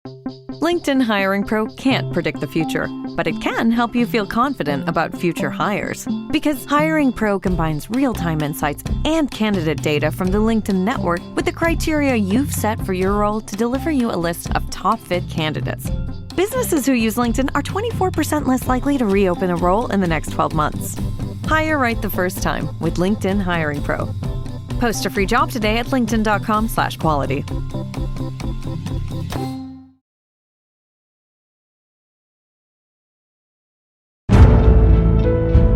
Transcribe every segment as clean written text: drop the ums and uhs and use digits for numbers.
LinkedIn Hiring Pro can't predict the future, but it can help you feel confident about future hires. Because Hiring Pro combines real-time insights and candidate data from the LinkedIn network with the criteria you've set for your role to deliver you a list of top-fit candidates. Businesses who use LinkedIn are 24% less likely to reopen a role in the next 12 months. Hire right the first time with LinkedIn Hiring Pro. Post a free job today at linkedin.com/quality.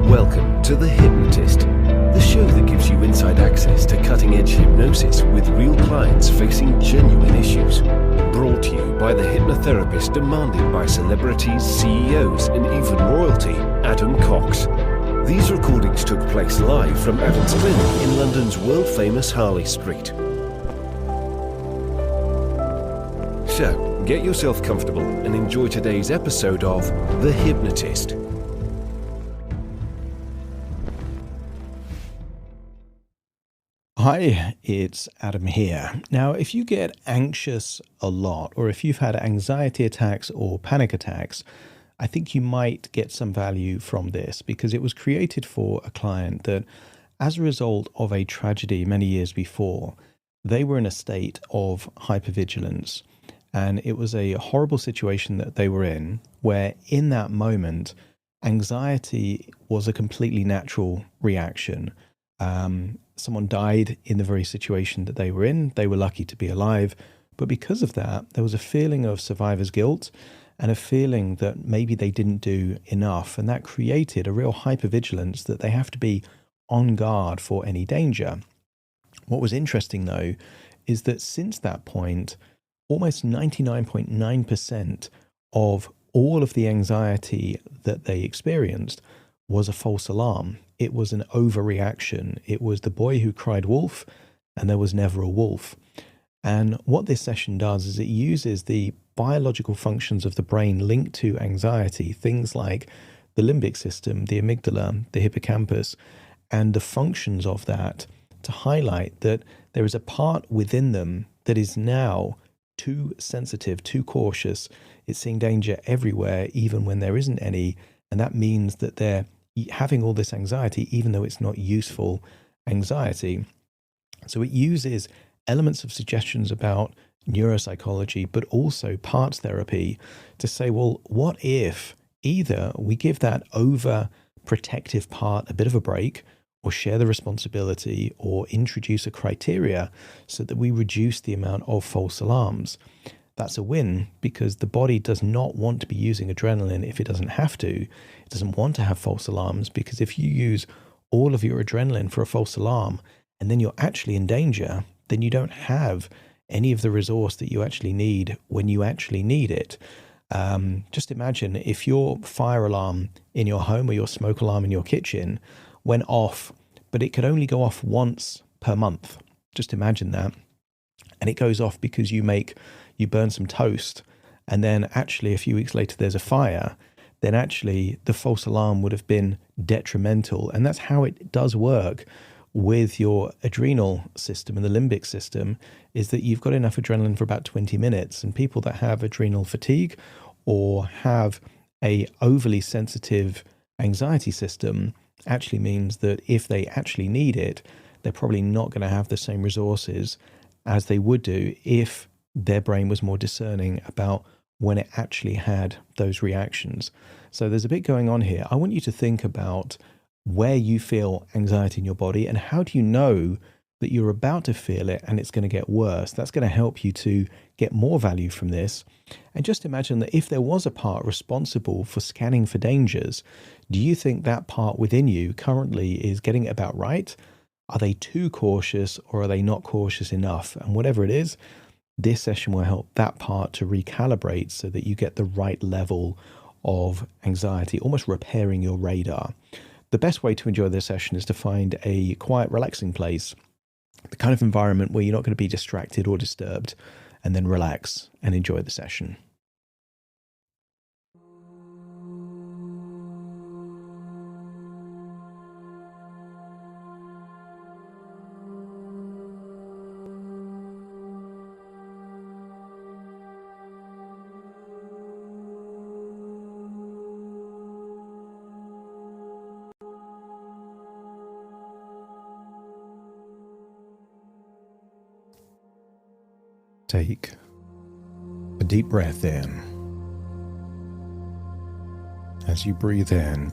Welcome to The Hypnotist, the show that gives you inside access to cutting-edge hypnosis with real clients facing genuine issues. Brought to you by the hypnotherapist demanded by celebrities, CEOs, and even royalty, Adam Cox. These recordings took place live from Adam's clinic in London's world-famous Harley Street. So, get yourself comfortable and enjoy today's episode of The Hypnotist. Hi, it's Adam here. Now, if you get anxious a lot, or if you've had anxiety attacks or panic attacks, I think you might get some value from this because it was created for a client that, as a result of a tragedy many years before, they were in a state of hypervigilance. And it was a horrible situation that they were in, where in that moment, anxiety was a completely natural reaction. Someone died in the very situation that they were in. They were lucky to be alive. But because of that, there was a feeling of survivor's guilt and a feeling that maybe they didn't do enough. And that created a real hypervigilance that they have to be on guard for any danger. What was interesting, though, is that since that point, almost 99.9% of all of the anxiety that they experienced was a false alarm. It was an overreaction. It was the boy who cried wolf, and there was never a wolf. And what this session does is it uses the biological functions of the brain linked to anxiety, things like the limbic system, the amygdala, the hippocampus, and the functions of that to highlight that there is a part within them that is now too sensitive, too cautious. It's seeing danger everywhere, even when there isn't any. And that means that they're having all this anxiety, even though it's not useful anxiety. So it uses elements of suggestions about neuropsychology, but also parts therapy to say, well, what if either we give that overprotective part a bit of a break, or share the responsibility, or introduce a criteria so that we reduce the amount of false alarms. That's a win because the body does not want to be using adrenaline if it doesn't have to. It doesn't want to have false alarms because if you use all of your adrenaline for a false alarm and then you're actually in danger, then you don't have any of the resource that you actually need when you actually need it. Just imagine if your fire alarm in your home or your smoke alarm in your kitchen went off, but it could only go off once per month. Just imagine that. And it goes off because you burn some toast, and then actually a few weeks later there's a fire, then actually the false alarm would have been detrimental. And that's how it does work with your adrenal system and the limbic system, is that you've got enough adrenaline for about 20 minutes. And people that have adrenal fatigue or have a overly sensitive anxiety system actually means that if they actually need it, they're probably not going to have the same resources as they would do if their brain was more discerning about when it actually had those reactions. So there's a bit going on here. I want you to think about where you feel anxiety in your body and how do you know that you're about to feel it and it's going to get worse. That's going to help you to get more value from this. And just imagine that if there was a part responsible for scanning for dangers, do you think that part within you currently is getting it about right? Are they too cautious or are they not cautious enough? And whatever it is, this session will help that part to recalibrate so that you get the right level of anxiety, almost repairing your radar. The best way to enjoy this session is to find a quiet, relaxing place, the kind of environment where you're not going to be distracted or disturbed, and then relax and enjoy the session. Take a deep breath in. As you breathe in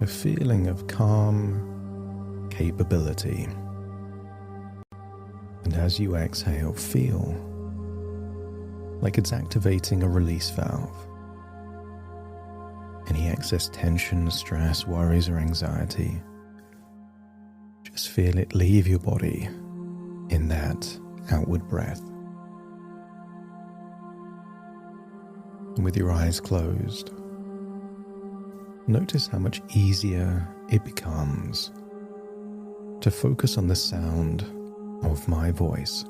a feeling of calm capability. And as you exhale, feel like it's activating a release valve. Any excess tension, stress, worries, or anxiety, just feel it leave your body in that outward breath. And with your eyes closed, notice how much easier it becomes to focus on the sound of my voice.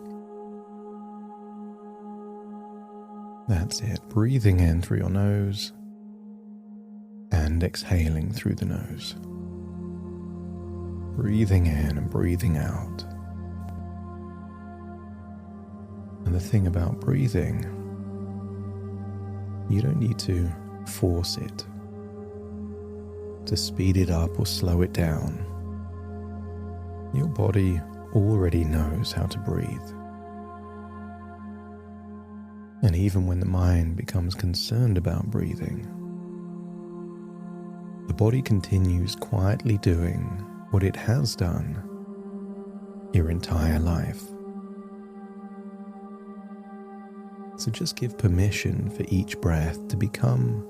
That's it, breathing in through your nose and exhaling through the nose. Breathing in and breathing out. And the thing about breathing, you don't need to force it, to speed it up or slow it down. Your body already knows how to breathe. And even when the mind becomes concerned about breathing, the body continues quietly doing what it has done your entire life. So just give permission for each breath to become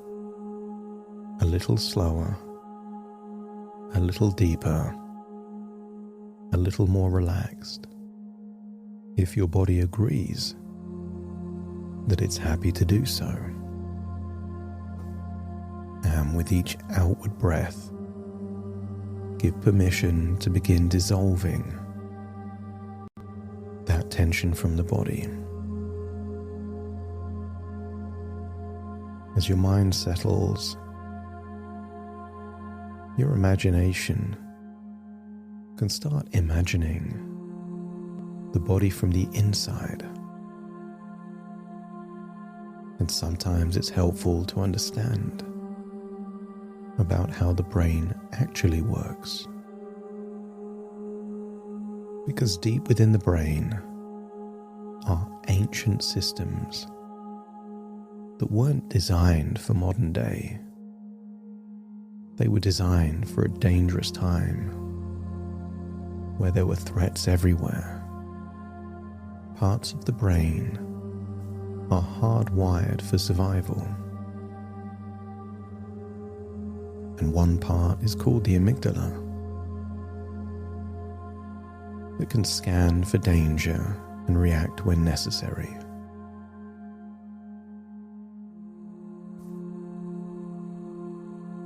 a little slower, a little deeper, a little more relaxed, if your body agrees that it's happy to do so. And with each outward breath, give permission to begin dissolving that tension from the body. As your mind settles, your imagination can start imagining the body from the inside. And sometimes it's helpful to understand about how the brain actually works. Because deep within the brain are ancient systems that weren't designed for modern day. They were designed for a dangerous time where there were threats everywhere. Parts of the brain are hardwired for survival. And one part is called the amygdala, that can scan for danger and react when necessary.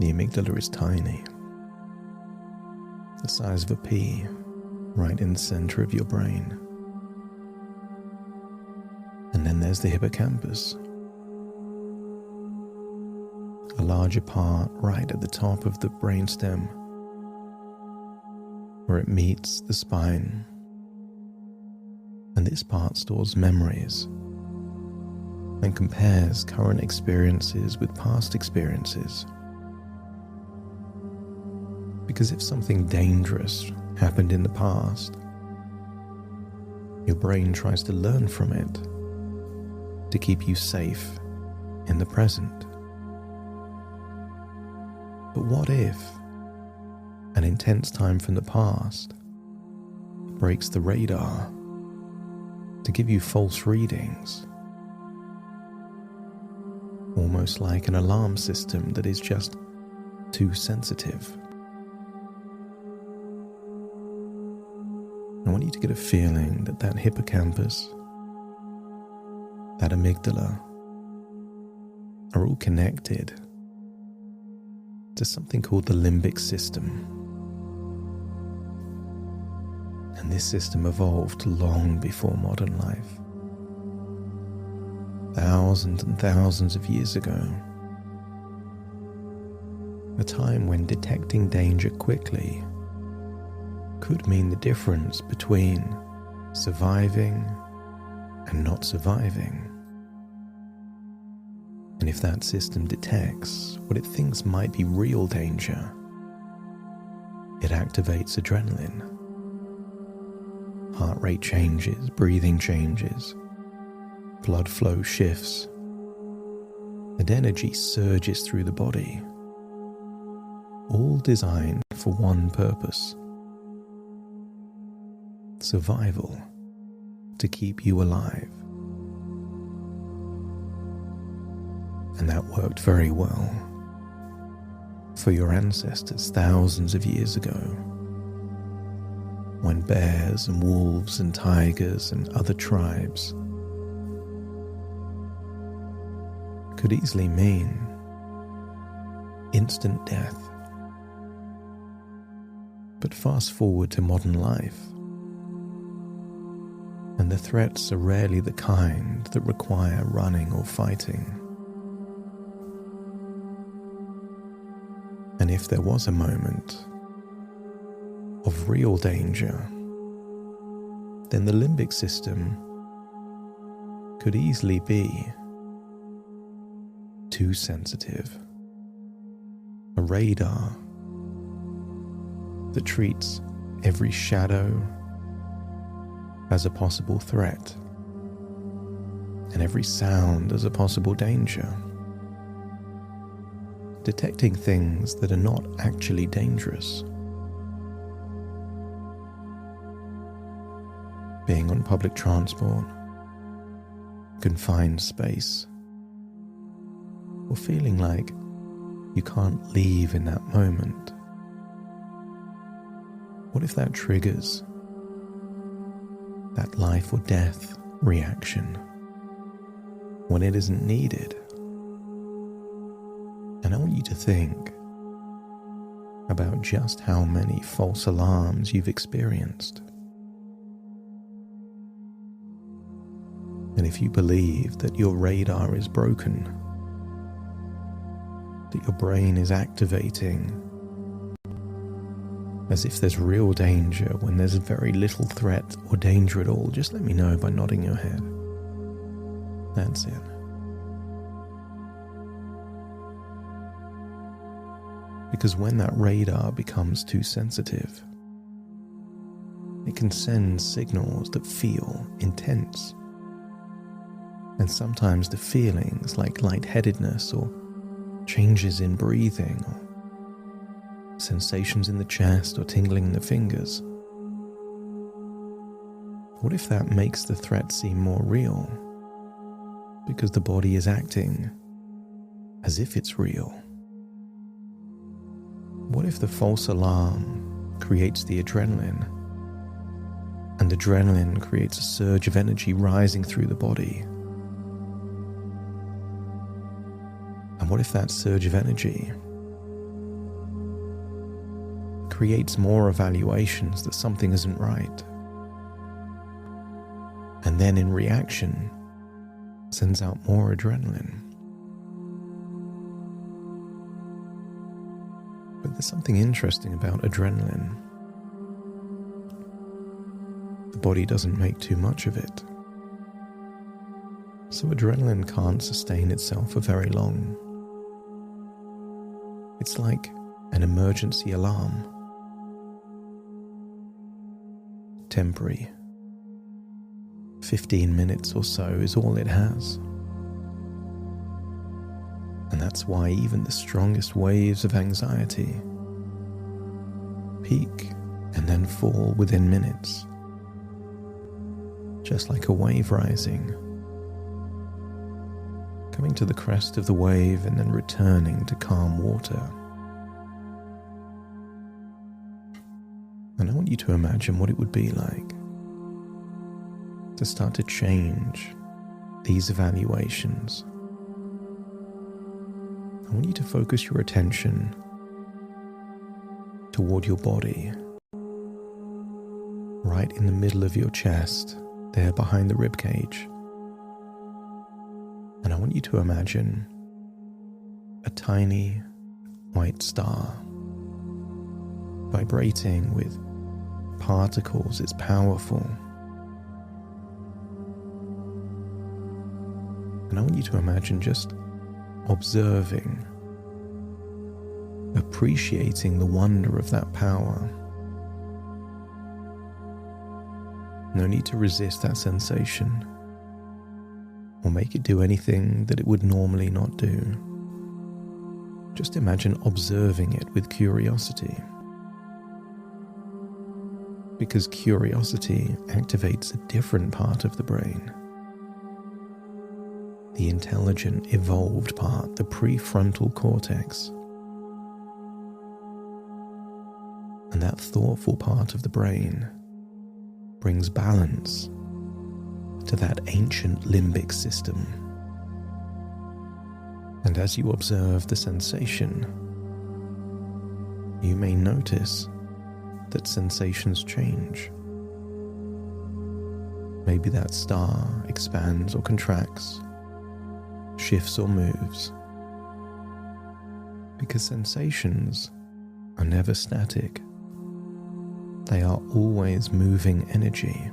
The amygdala is tiny, the size of a pea, right in the center of your brain. And then there's the hippocampus, a larger part right at the top of the brainstem, where it meets the spine. And this part stores memories and compares current experiences with past experiences. Because if something dangerous happened in the past, your brain tries to learn from it to keep you safe in the present. But what if an intense time from the past breaks the radar to give you false readings? Almost like an alarm system that is just too sensitive. I want you to get a feeling that that hippocampus, that amygdala, are all connected to something called the limbic system. And this system evolved long before modern life. Thousands and thousands of years ago. A time when detecting danger quickly could mean the difference between surviving and not surviving. And if that system detects what it thinks might be real danger, it activates adrenaline. Heart rate changes, breathing changes, blood flow shifts, and energy surges through the body, all designed for one purpose: survival, to keep you alive. And that worked very well for your ancestors thousands of years ago, when bears and wolves and tigers and other tribes could easily mean instant death. But fast forward to modern life, and the threats are rarely the kind that require running or fighting. And if there was a moment of real danger, then the limbic system could easily be too sensitive. A radar that treats every shadow as a possible threat and every sound as a possible danger, detecting things that are not actually dangerous. Being on public transport, confined space, or feeling like you can't leave in that moment. What if that triggers that life or death reaction when it isn't needed? And I want you to think about just how many false alarms you've experienced. And if you believe that your radar is broken, that your brain is activating as if there's real danger when there's very little threat or danger at all, just let me know by nodding your head. That's it. Because when that radar becomes too sensitive, it can send signals that feel intense. And sometimes the feelings like lightheadedness or changes in breathing or sensations in the chest or tingling in the fingers. What if that makes the threat seem more real? Because the body is acting as if it's real. What if the false alarm creates the adrenaline, and adrenaline creates a surge of energy rising through the body? And what if that surge of energy creates more evaluations that something isn't right, and then in reaction sends out more adrenaline? But there's something interesting about adrenaline. The body doesn't make too much of it. So adrenaline can't sustain itself for very long. It's like an emergency alarm. Temporary. 15 minutes or so is all it has. And that's why even the strongest waves of anxiety peak and then fall within minutes, just like a wave rising, coming to the crest of the wave and then returning to calm water. And I want you to imagine what it would be like to start to change these evaluations. I want you to focus your attention toward your body, right in the middle of your chest, there behind the rib cage. And I want you to imagine a tiny white star vibrating with particles. It's powerful. And I want you to imagine just observing, appreciating the wonder of that power, No need to resist that sensation or make it do anything that it would normally not do. Just imagine observing it with curiosity. Because curiosity activates a different part of the brain. The intelligent, evolved part, the prefrontal cortex. And that thoughtful part of the brain brings balance to that ancient limbic system. And as you observe the sensation, you may notice that sensations change. Maybe that star expands or contracts, shifts or moves. Because sensations are never static. They are always moving energy.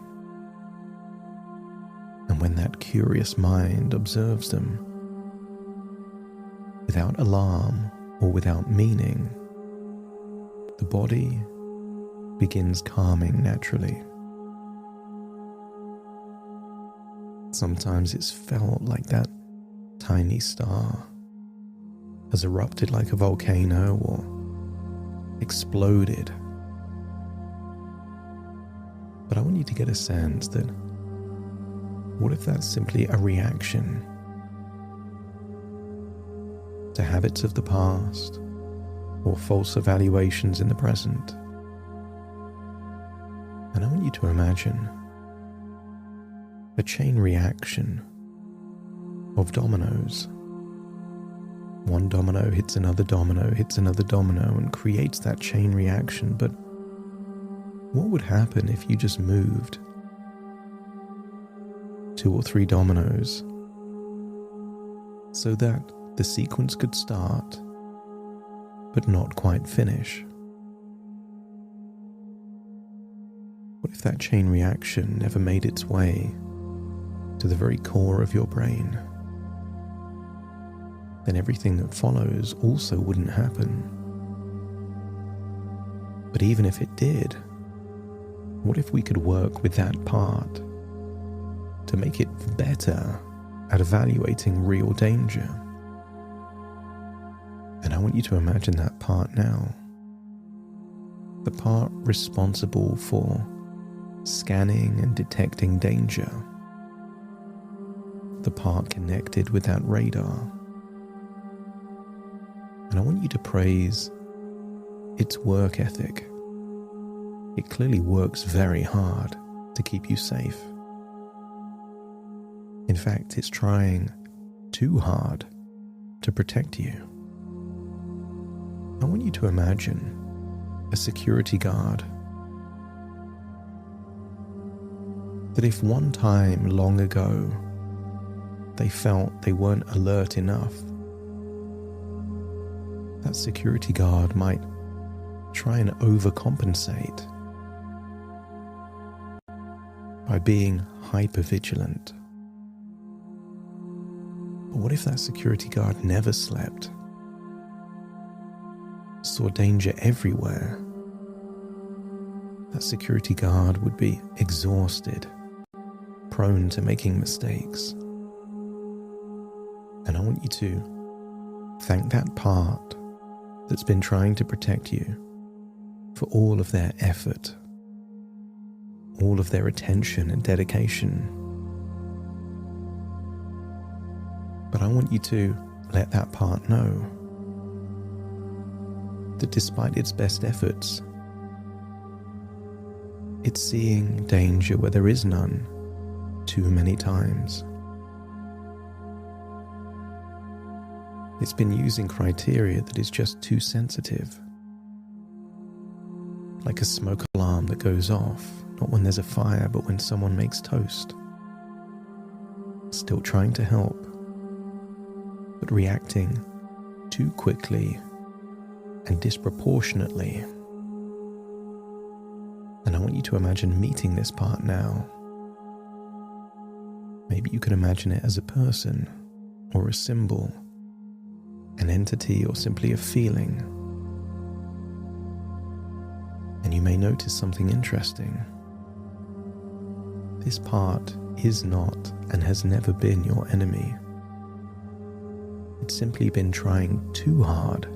And when that curious mind observes them, without alarm or without meaning, the body begins calming naturally. Sometimes it's felt like that tiny star has erupted like a volcano or exploded. But I want you to get a sense that what if that's simply a reaction to habits of the past or false evaluations in the present? And I want you to imagine a chain reaction of dominoes. One domino hits another domino, and creates that chain reaction. But what would happen if you just moved 2 or 3 dominoes so that the sequence could start but not quite finish? What if that chain reaction never made its way to the very core of your brain? Then everything that follows also wouldn't happen. But even if it did, what if we could work with that part to make it better at evaluating real danger? And I want you to imagine that part now. The part responsible for scanning and detecting danger. The part connected with that radar. And I want you to praise its work ethic. It clearly works very hard to keep you safe. In fact, it's trying too hard to protect you. I want you to imagine a security guard that if one time long ago they felt they weren't alert enough, that security guard might try and overcompensate by being hyper-vigilant. But what if that security guard never slept, saw danger everywhere? That security guard would be exhausted, prone to making mistakes. And I want you to thank that part that's been trying to protect you for all of their effort, all of their attention and dedication. But I want you to let that part know that despite its best efforts, it's seeing danger where there is none too many times. It's been using criteria that is just too sensitive. Like a smoke alarm that goes off, not when there's a fire, but when someone makes toast. Still trying to help, but reacting too quickly and disproportionately. And I want you to imagine meeting this part now. Maybe you can imagine it as a person or a symbol, an entity, or simply a feeling. And you may notice something interesting. This part is not and has never been your enemy. It's simply been trying too hard.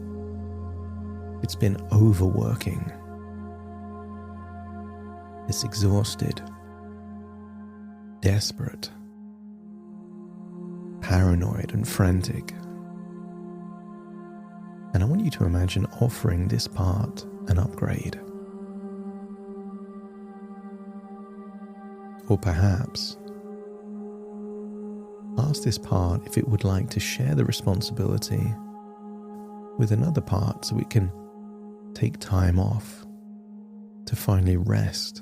It's been overworking. It's exhausted, desperate, paranoid and frantic. And I want you to imagine offering this part an upgrade. Or perhaps ask this part if it would like to share the responsibility with another part so it can take time off to finally rest,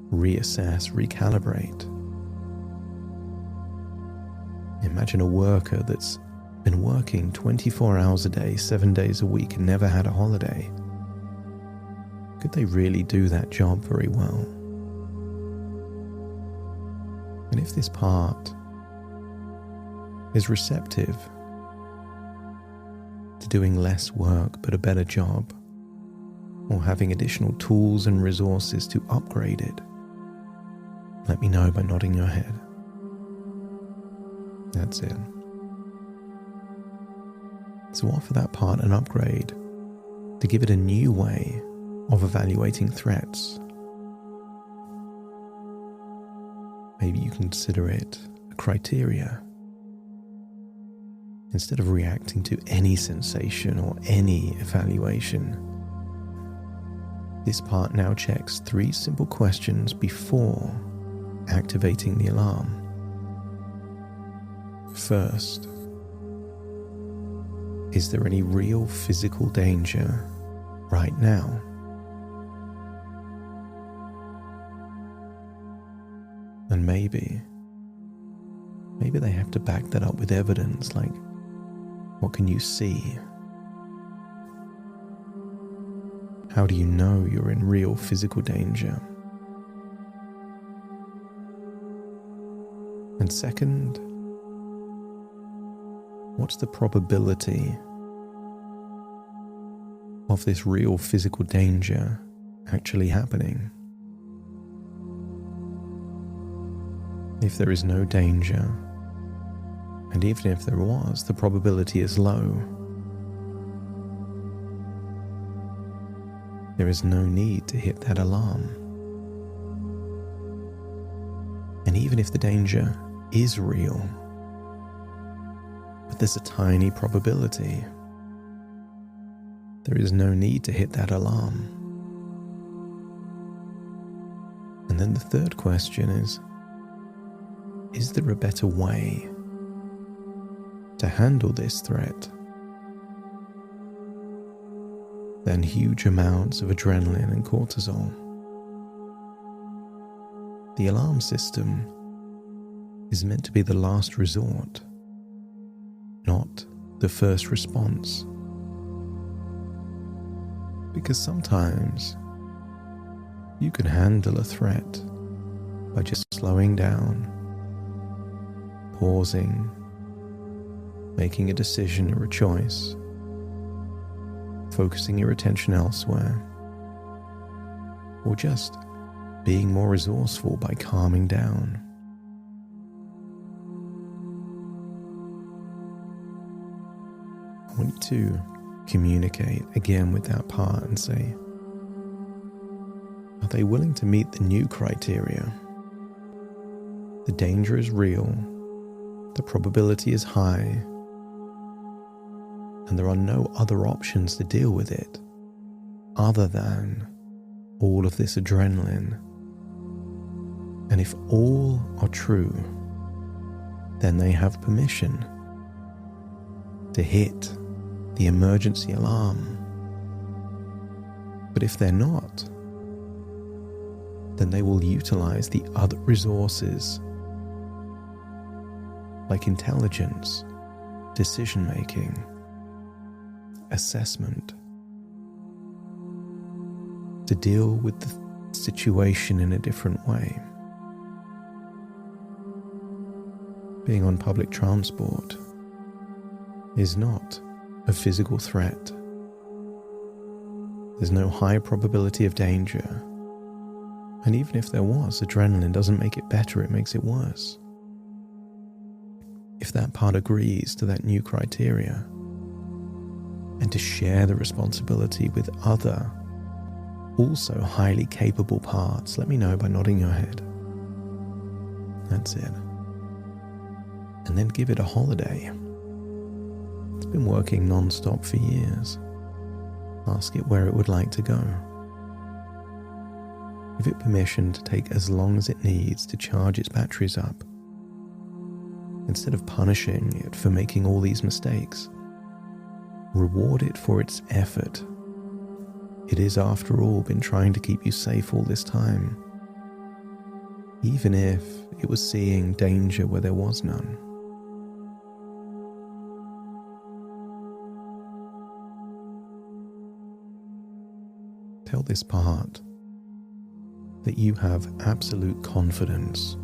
reassess, recalibrate. Imagine a worker that's been working 24 hours a day, 7 days a week and never had a holiday. Could they really do that job very well? And if this part is receptive to doing less work but a better job, or having additional tools and resources to upgrade it, let me know by nodding your head. That's it. So offer that part an upgrade to give it a new way of evaluating threats. Maybe you consider it a criteria. Instead of reacting to any sensation or any evaluation, this part now checks 3 simple questions before activating the alarm. First, is there any real physical danger right now? And maybe they have to back that up with evidence, like, what can you see? How do you know you're in real physical danger? And second, what's the probability of this real physical danger actually happening? If there is no danger, and even if there was, the probability is low, there is no need to hit that alarm. And even if the danger is real, but there's a tiny probability, there is no need to hit that alarm. And then the third question is there a better way to handle this threat than huge amounts of adrenaline and cortisol? The alarm system is meant to be the last resort, not the first response. Because sometimes you can handle a threat by just slowing down, pausing, making a decision or a choice, focusing your attention elsewhere, or just being more resourceful by calming down. I want you to communicate again with that part and say, are they willing to meet the new criteria? The danger is real, the probability is high, and there are no other options to deal with it other than all of this adrenaline. And if all are true, then they have permission to hit the emergency alarm. But if they're not, then they will utilize the other resources like intelligence, decision-making, assessment, to deal with the situation in a different way. Being on public transport is not a physical threat. There's no high probability of danger, And even if there was, adrenaline doesn't make it better, it makes it worse. If that part agrees to that new criteria, and to share the responsibility with other, also highly capable parts, let me know by nodding your head. That's it. And then give it a holiday. It's been working non-stop for years. Ask it where it would like to go. Give it permission to take as long as it needs to charge its batteries up. Instead of punishing it for making all these mistakes, reward it for its effort. It is, after all, been trying to keep you safe all this time, even if it was seeing danger where there was none. Tell this part that you have absolute confidence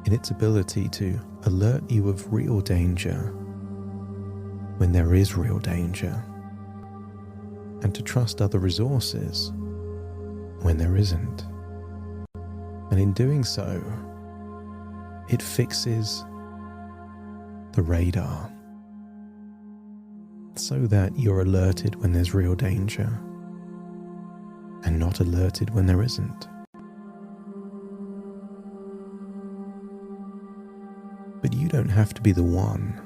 in its ability to alert you of real danger when there is real danger, and to trust other resources when there isn't. And in doing so, it fixes the radar so that you're alerted when there's real danger and not alerted when there isn't. But you don't have to be the one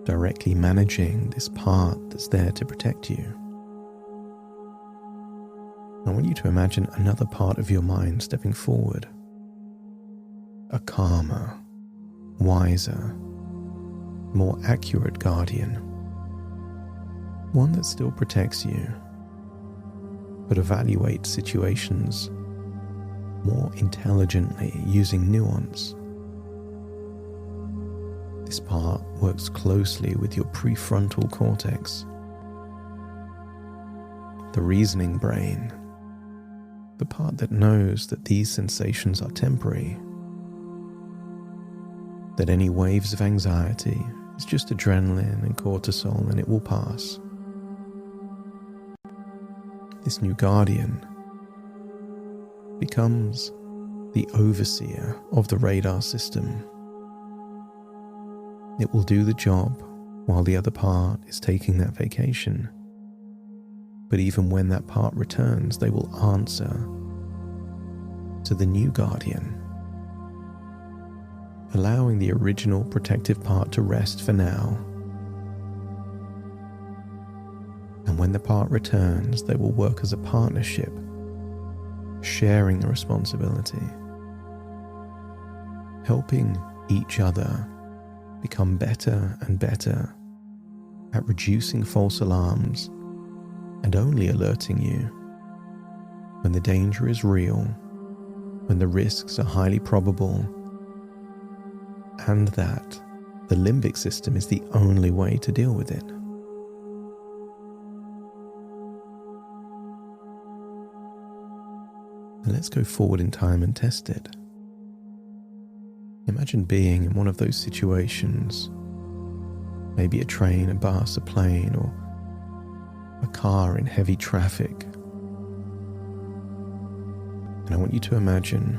directly managing this part that's there to protect you. I want you to imagine another part of your mind stepping forward. A calmer, wiser, more accurate guardian. One that still protects you, but evaluates situations more intelligently using nuance. This part works closely with your prefrontal cortex, the reasoning brain, the part that knows that these sensations are temporary, that any waves of anxiety is just adrenaline and cortisol and it will pass. This new guardian becomes the overseer of the radar system. It will do the job while the other part is taking that vacation. But even when that part returns, they will answer to the new guardian, allowing the original protective part to rest for now. And when the part returns, they will work as a partnership, sharing the responsibility, helping each other become better and better at reducing false alarms and only alerting you when the danger is real, when the risks are highly probable, and that the limbic system is the only way to deal with it. And let's go forward in time and test it. Imagine being in one of those situations, maybe a train, a bus, a plane, or a car in heavy traffic. And I want you to imagine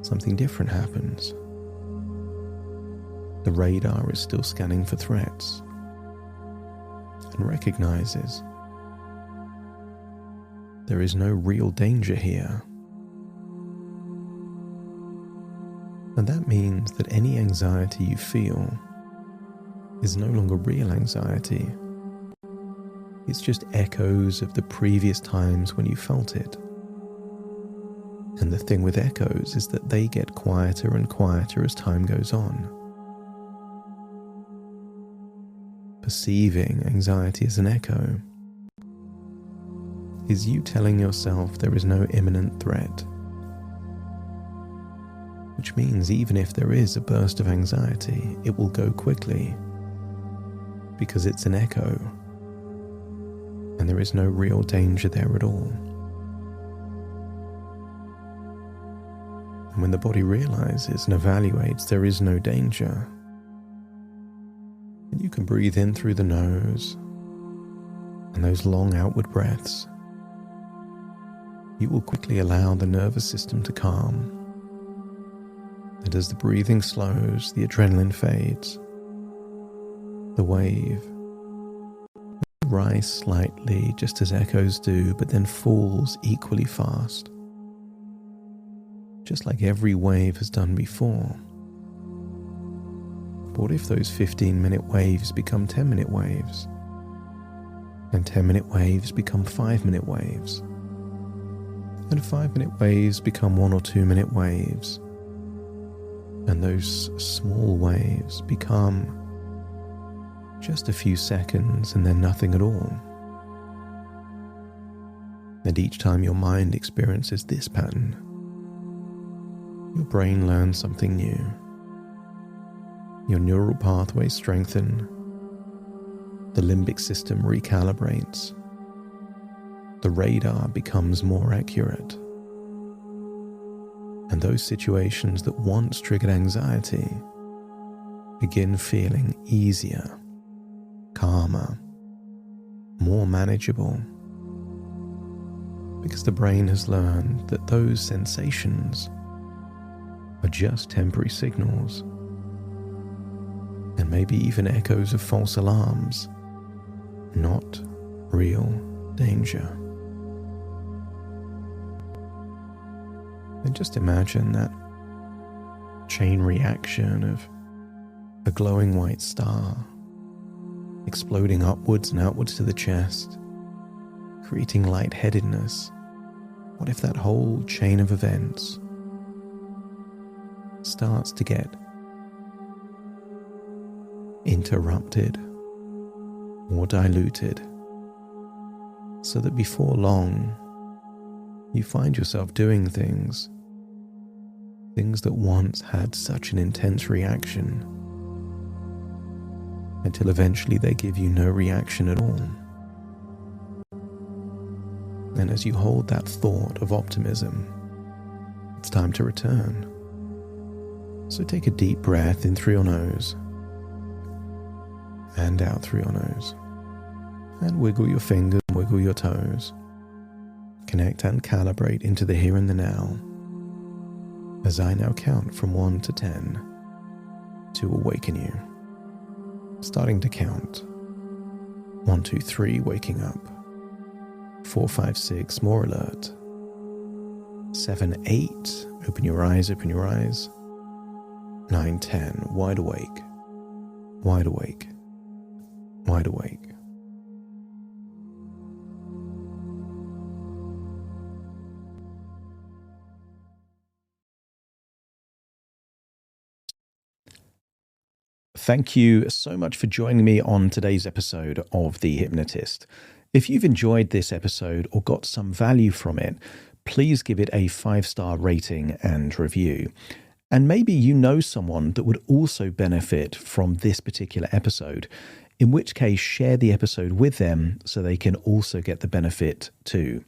something different happens. The radar is still scanning for threats and recognizes there is no real danger here. And that means that any anxiety you feel is no longer real anxiety. It's just echoes of the previous times when you felt it. And the thing with echoes is that they get quieter and quieter as time goes on. Perceiving anxiety as an echo is you telling yourself there is no imminent threat. Which means even if there is a burst of anxiety, it will go quickly because it's an echo and there is no real danger there at all. And when the body realizes and evaluates there is no danger, and you can breathe in through the nose and those long outward breaths, you will quickly allow the nervous system to calm. And as the breathing slows, the adrenaline fades. The wave may rise slightly, just as echoes do, but then falls equally fast, just like every wave has done before. But what if those 15-minute waves become 10-minute waves? And 10-minute waves become 5-minute waves? And 5-minute waves become 1 or 2-minute waves? And those small waves become just a few seconds and then nothing at all. And each time your mind experiences this pattern, your brain learns something new. Your neural pathways strengthen. The limbic system recalibrates. The radar becomes more accurate. And those situations that once triggered anxiety begin feeling easier, calmer, more manageable, because the brain has learned that those sensations are just temporary signals, and maybe even echoes of false alarms, not real danger. And just imagine that chain reaction of a glowing white star exploding upwards and outwards to the chest, creating lightheadedness. What if that whole chain of events starts to get interrupted or diluted, so that before long you find yourself doing things that once had such an intense reaction, until eventually they give you no reaction at all. And as you hold that thought of optimism, it's time to return. So take a deep breath in through your nose and out through your nose, and wiggle your fingers, wiggle your toes. Connect and calibrate into the here and the now, as I now count from 1 to 10 to awaken you. Starting to count. 1, 2, 3, waking up. 4, 5, 6, more alert. 7, 8, open your eyes, open your eyes. 9, 10, wide awake, wide awake, wide awake. Thank you so much for joining me on today's episode of The Hypnotist. If you've enjoyed this episode or got some value from it, please give it a 5-star rating and review. And maybe you know someone that would also benefit from this particular episode, in which case share the episode with them so they can also get the benefit too.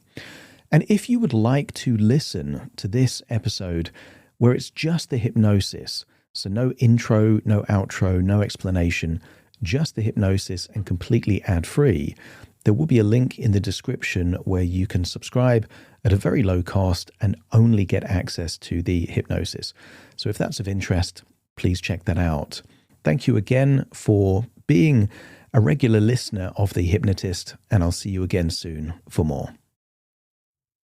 And if you would like to listen to this episode where it's just the hypnosis, so no intro, no outro, no explanation, just the hypnosis and completely ad-free, there will be a link in the description where you can subscribe at a very low cost and only get access to the hypnosis. So if that's of interest, please check that out. Thank you again for being a regular listener of The Hypnotist, and I'll see you again soon for more.